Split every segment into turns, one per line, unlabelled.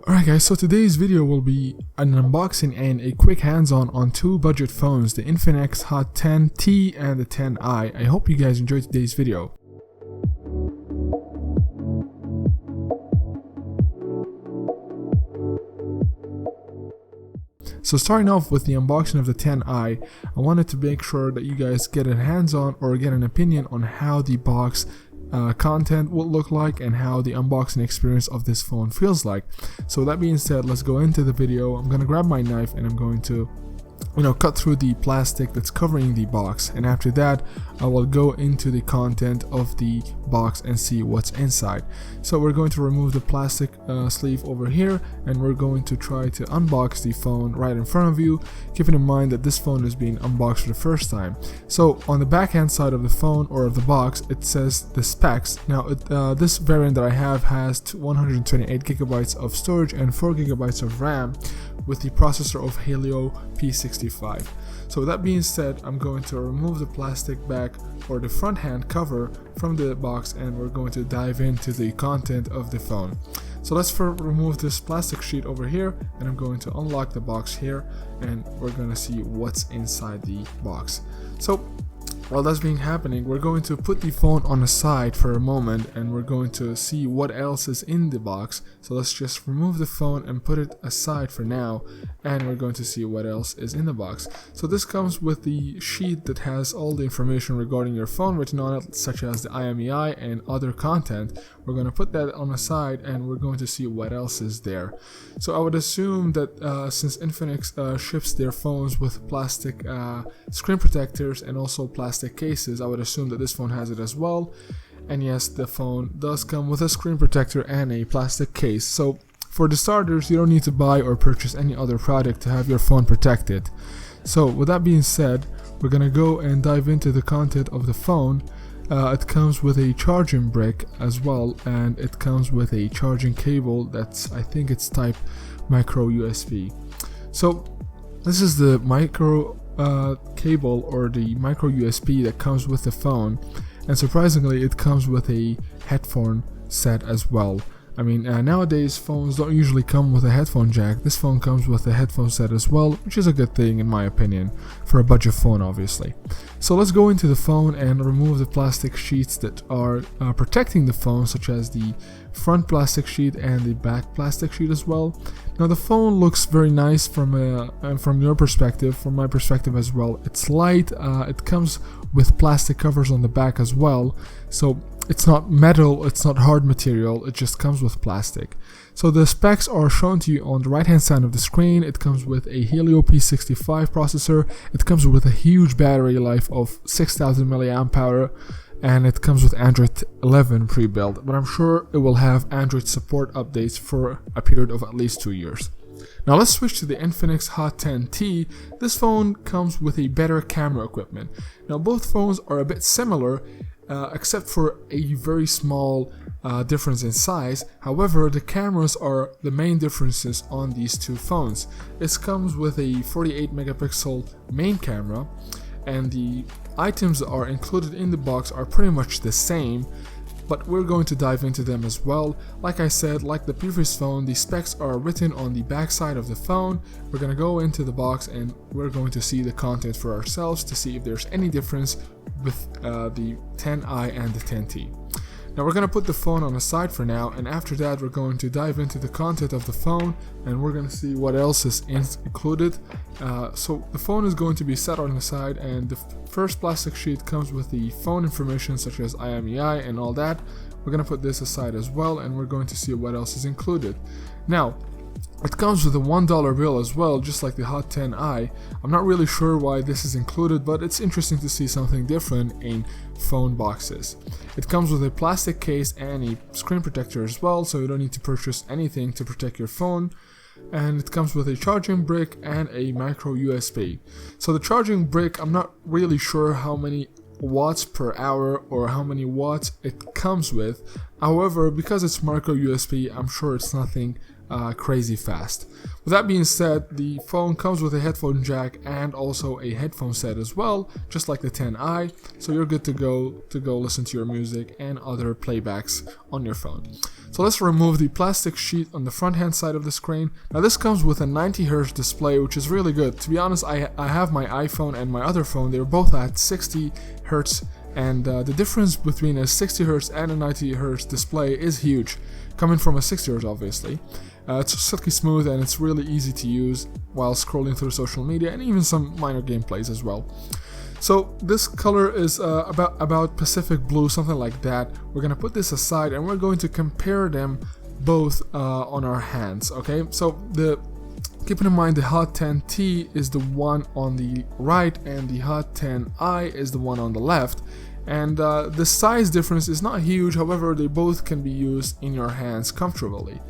Alright guys, so today's video will be an unboxing and a quick hands-on on two budget phones, the INFINIX Hot 10T and the 10i. I hope you guys enjoyed today's video. So starting off with the unboxing of the 10i, I wanted to make sure that you guys get a hands-on or get an opinion on how the box content will look like and how the unboxing experience of this phone feels like. So that being said, let's go into the video. I'm gonna grab my knife and I'm going to cut through the plastic that's covering the box, and after that I will go into the content of the box and see what's inside. So we're going to remove the plastic sleeve over here, and we're going to try to unbox the phone right in front of you, keeping in mind that this phone is being unboxed for the first time. So on the backhand side of the phone or of the box, it says the specs. Now this variant that I have has 128 gigabytes of storage and 4 gigabytes of RAM with the processor of Helio P65. So with that being said, I'm going to remove the plastic back or the front hand cover from the box, and we're going to dive into the content of the phone. So let's first remove this plastic sheet over here, and I'm going to unlock the box here, and we're going to see what's inside the box. So while that's being happening, we're going to put the phone on the side for a moment, and we're going to see what else is in the box. So let's just remove the phone and put it aside for now, and we're going to see what else is in the box. So this comes with the sheet that has all the information regarding your phone written on it, such as the IMEI and other content. We're going to put that on the side, and we're going to see what else is there. So I would assume that since Infinix ships their phones with plastic screen protectors and also plastic cases, I would assume that this phone has it as well. And yes, the phone does come with a screen protector and a plastic case. So for the starters, you don't need to buy or purchase any other product to have your phone protected. So with that being said, we're gonna go and dive into the content of the phone. It comes with a charging brick as well, and it comes with a charging cable that's, I think it's type micro USB. So this is the micro cable or the micro USB that comes with the phone, and surprisingly it comes with a headphone set as well. I mean, nowadays phones don't usually come with a headphone jack. This phone comes with a headphone set as well, which is a good thing in my opinion for a budget phone, obviously. So let's go into the phone and remove the plastic sheets that are protecting the phone, such as the front plastic sheet and the back plastic sheet as well. Now the phone looks very nice from your perspective, from my perspective as well. It's light, it comes with plastic covers on the back as well, so it's not metal, it's not hard material, it just comes with plastic. So the specs are shown to you on the right hand side of the screen. It comes with a Helio P65 processor, it comes with a huge battery life of 6000 mAh, and it comes with Android 11 pre-built, but I'm sure it will have Android support updates for a period of at least 2 years. Now let's switch to the INFINIX Hot 10T. This phone comes with a better camera equipment. Now both phones are a bit similar, except for a very small difference in size. However, the cameras are the main differences on these two phones. It comes with a 48 megapixel main camera, and the items that are included in the box are pretty much the same, but we're going to dive into them as well. Like I said, like the previous phone, the specs are written on the back side of the phone. We're going to go into the box and we're going to see the content for ourselves to see if there's any difference with the 10i and the 10t. Now we're going to put the phone on the side for now, and after that we're going to dive into the content of the phone and we're going to see what else is included. So the phone is going to be set on the side, and the first plastic sheet comes with the phone information such as IMEI and all that. We're going to put this aside as well, and we're going to see what else is included. Now it comes with a $1 bill as well, just like the Hot 10i. I'm not really sure why this is included, but it's interesting to see something different in phone boxes. It comes with a plastic case and a screen protector as well, so you don't need to purchase anything to protect your phone. And it comes with a charging brick and a micro USB. So the charging brick, I'm not really sure how many watts per hour or how many watts it comes with. However, because it's micro USB, I'm sure it's nothing crazy fast. With that being said, the phone comes with a headphone jack and also a headphone set as well, just like the 10i, so you're good to go listen to your music and other playbacks on your phone. So let's remove the plastic sheet on the front hand side of the screen. Now this comes with a 90Hz display, which is really good. To be honest, I have my iPhone and my other phone, they're both at 60Hz, and the difference between a 60Hz and a 90Hz display is huge, coming from a 60Hz obviously. It's silky smooth and it's really easy to use while scrolling through social media and even some minor gameplays as well. So this color is about Pacific blue, something like that. We're gonna put this aside and we're going to compare them both on our hands. Okay, so keeping in mind the Hot 10T is the one on the right and the Hot 10i is the one on the left. And the size difference is not huge, however they both can be used in your hands comfortably.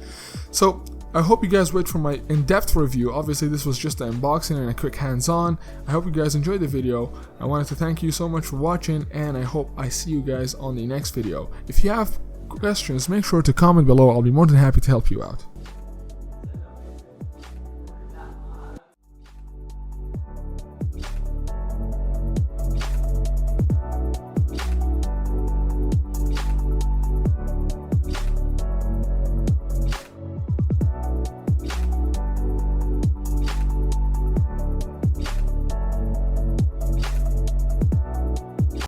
So I hope you guys wait for my in-depth review. Obviously this was just an unboxing and a quick hands-on. I hope you guys enjoyed the video. I wanted to thank you so much for watching, and I hope I see you guys on the next video. If you have questions, make sure to comment below. I'll be more than happy to help you out.